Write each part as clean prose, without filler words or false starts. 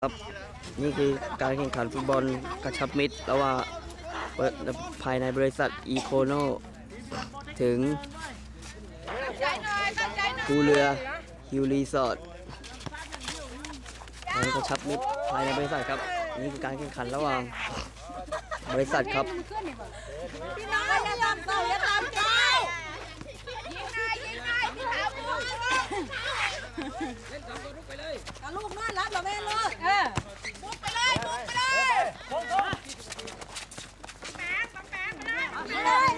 ครับนี่คือการแข่งขันฟุตบอลกระชับมิตรระหว่างภายในบริษัทอีโคโนถึงภูเรือฮิวรีสอร์ทการกระชับมิตรภายในบริษัทครับนี่คือการแข่งขันระหว่างบริษัทครับพี่น้องอย่าทำเต่าอย่าทำเจ้ายิงนายพี่ถามลูกเล่นสองตัวลุกไปเลยลูกนั่นรับเหรอแม่ลูกบุกไปเลยแปงไปเลย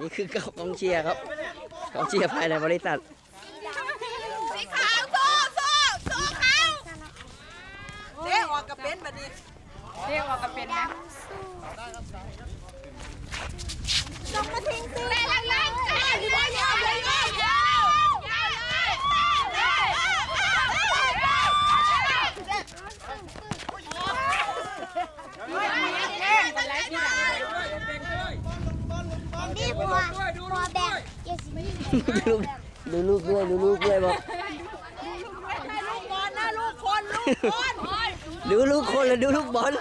นี่คือกองเชียร์ครับกองเชียร์ภายในบริษัทสีขาวโซ่เขาเจ๊ออกกับเป็นแบบนี้เจ๊ออกกับเป็นนะจงมาทิ้งสิแรงๆจ้าอยู่ได้ยาวเลยดูลูกด้วยบอกลูกบอลนะลูกคนดูลูกคนแล้วดูลูกบอล